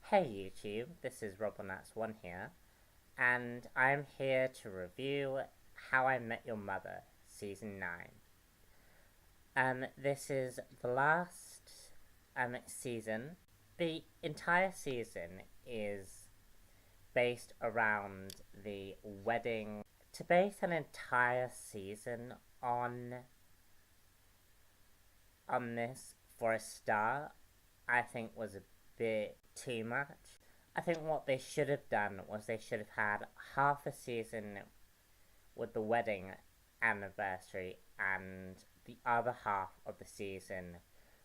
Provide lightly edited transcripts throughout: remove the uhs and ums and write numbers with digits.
Hey YouTube, this is RobinNuts1 here, and I'm here to review How I Met Your Mother, Season 9. This is the last season. The entire season is based around the wedding. To base an entire season on this for a start, I think was a bit too much. I think what they should have done was they should have had half a season with the wedding anniversary and the other half of the season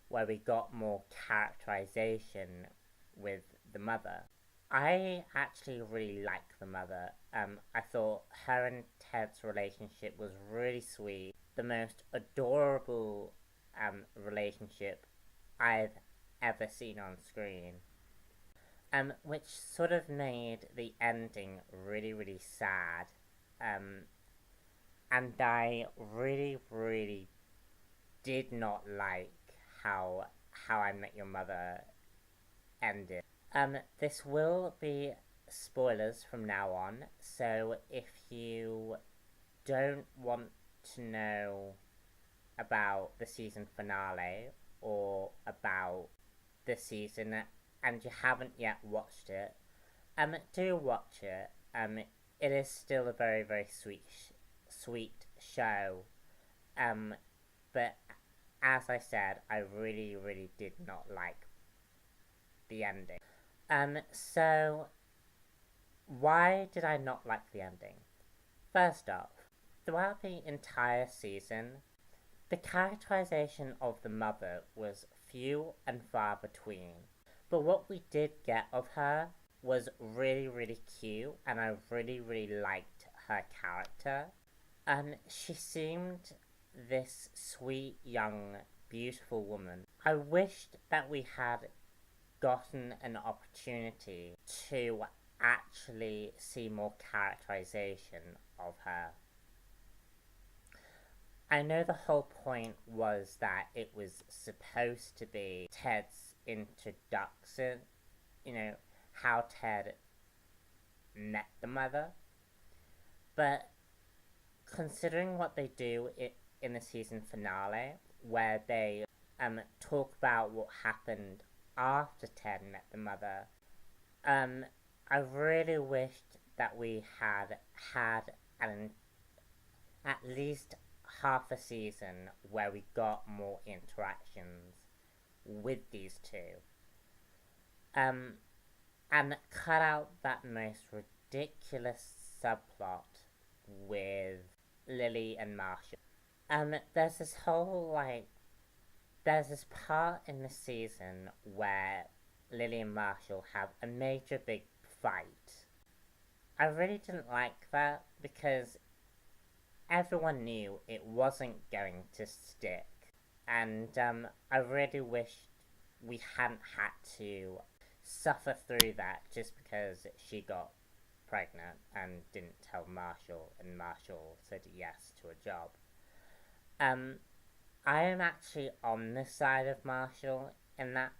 where we got more characterization with the mother. I actually really like the mother. I thought her and Ted's relationship was really sweet. The most adorable relationship I've ever seen on screen. Which sort of made the ending really, really sad. And I really, really did not like how I Met Your Mother ended. This will be spoilers from now on, so if you don't want to know about the season finale or about the season and you haven't yet watched it, do watch it. It is still a very, very sweet show. But as I said, I really, really did not like the ending. So why did I not like the ending? First off, throughout the entire season, the characterization of the mother was few and far between. But what we did get of her was really, really cute, and I really, really liked her character. She seemed this sweet, young, beautiful woman. I wished that we had gotten an opportunity to actually see more characterization of her. I know the whole point was that it was supposed to be Ted's introduction, how Ted met the mother, but considering what they do in the season finale, where they talk about what happened after Ted met the mother, I really wished that we had at least half a season where we got more interactions with these two. And cut out that most ridiculous subplot with Lily and Marshall. There's this whole, there's this part in the season where Lily and Marshall have a major big fight. I really didn't like that because everyone knew it wasn't going to stick. And I really wished we hadn't had to suffer through that just because she got pregnant and didn't tell Marshall, and Marshall said yes to a job. I am actually on the side of Marshall in that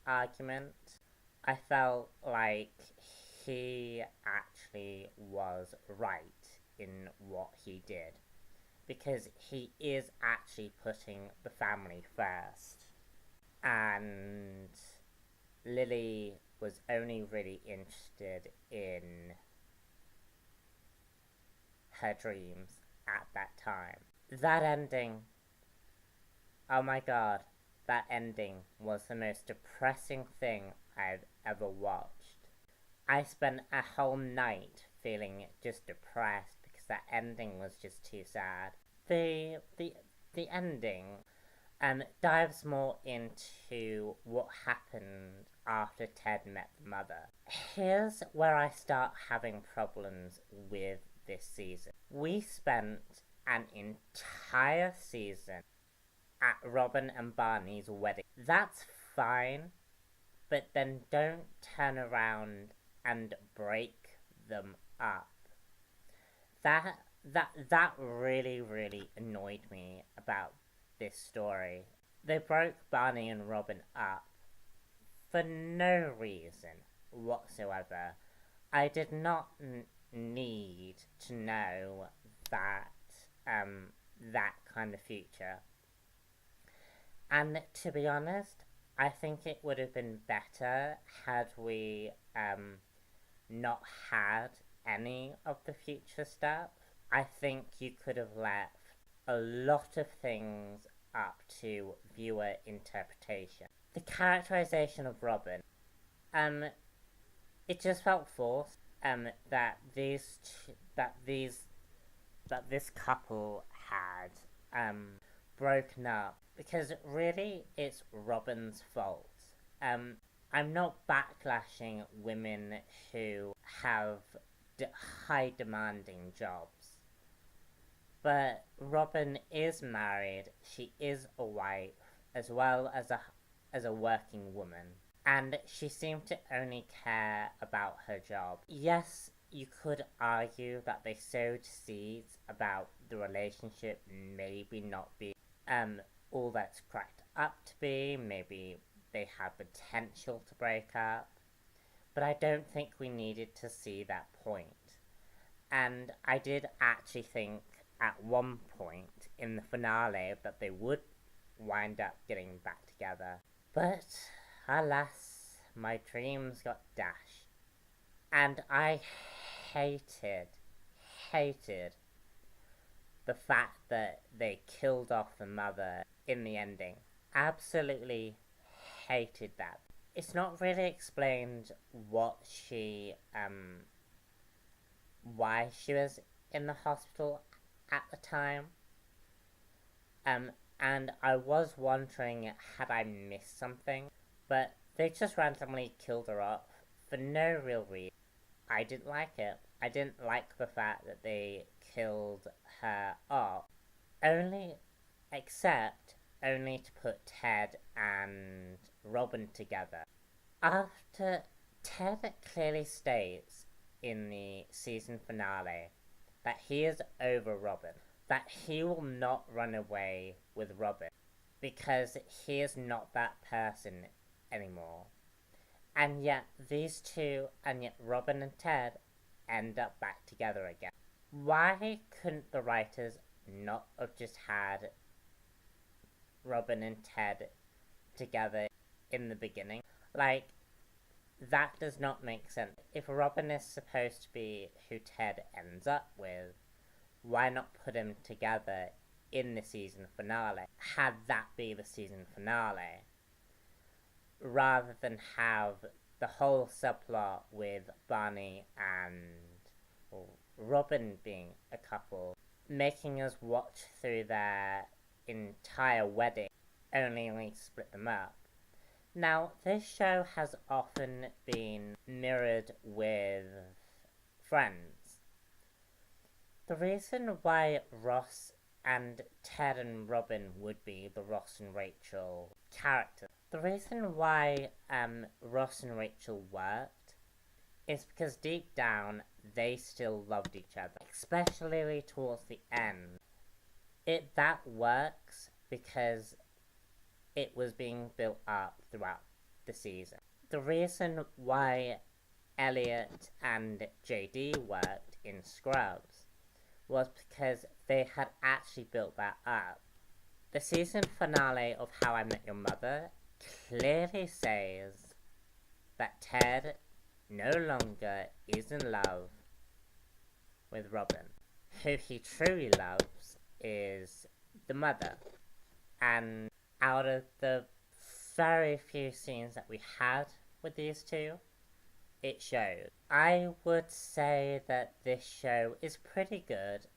argument. I felt like he actually was right in what he did, because he is actually putting the family first. And Lily was only really interested in her dreams at that time. That ending, oh my god, that ending was the most depressing thing I've ever watched. I spent a whole night feeling just depressed because that ending was just too sad. The ending dives more into what happened after Ted met the mother. Here's where I start having problems with this season. We spent an entire season at Robin and Barney's wedding. That's fine, but then don't turn around and break them up. That really, really annoyed me about this story. They broke Barney and Robin up for no reason whatsoever. I did not need to know that that kind of future. And to be honest, I think it would have been better had we not had any of the future stuff. I think you could have left a lot of things up to viewer interpretation. The characterization of Robin, um, it just felt forced. That this couple had broken up because really it's Robin's fault. I'm not backlashing women who have high demanding jobs, but Robin is married. She is a wife as well as a working woman, and she seemed to only care about her job. Yes, you could argue that they sowed seeds about the relationship maybe not being all that's cracked up to be. Maybe they have potential to break up, but I don't think we needed to see that point. And I did actually think at one point in the finale that they would wind up getting back together. But alas, my dreams got dashed. And I hated, hated the fact that they killed off the mother in the ending. Absolutely hated that. It's not really explained why she was in the hospital at the time. And I was wondering, had I missed something? But they just randomly killed her off for no real reason. I didn't like it. I didn't like the fact that they killed her off. Only to put Ted and Robin together. After Ted clearly states in the season finale that he is over Robin, that he will not run away with Robin because he is not that person anymore. And yet Robin and Ted end up back together again. Why couldn't the writers not have just had Robin and Ted together in the beginning? Like, that does not make sense. If Robin is supposed to be who Ted ends up with, why not put them together in the season finale? Had that be the season finale, rather than have the whole subplot with Barney and Robin being a couple, making us watch through their entire wedding, only to split them up. Now, this show has often been mirrored with Friends. The reason why Ross and Ted and Robin would be the Ross and Rachel characters, the reason why Ross and Rachel worked is because deep down they still loved each other, especially towards the end. That works because it was being built up throughout the season. The reason why Elliot and JD worked in Scrubs was because they had actually built that up. The season finale of How I Met Your Mother clearly says that Ted no longer is in love with Robin. Who he truly loves is the mother. And out of the very few scenes that we had with these two, it showed. I would say that this show is pretty good.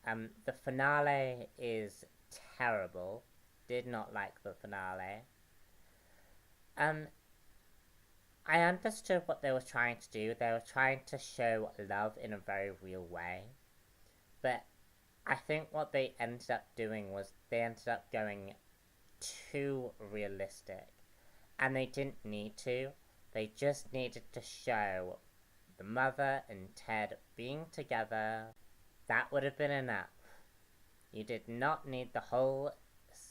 The finale is terrible. Did not like the finale. I understood what they were trying to do. They were trying to show love in a very real way. But I think what they ended up doing was they ended up going too realistic. And they didn't need to. They just needed to show the mother and Ted being together. That would have been enough. You did not need the whole,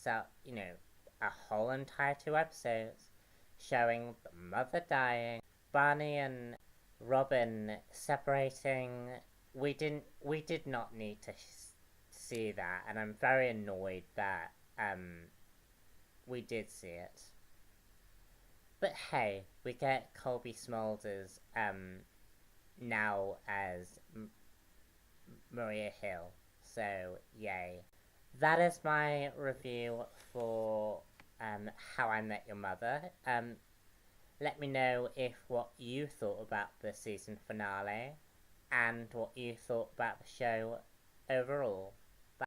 a whole entire 2 episodes showing the mother dying, Barney and Robin separating. We did not need to see that, and I'm very annoyed that we did see it. But hey, we get Colby Smulders now as Maria Hill, so yay. That is my review for How I Met Your Mother. Let me know if what you thought about the season finale and what you thought about the show overall.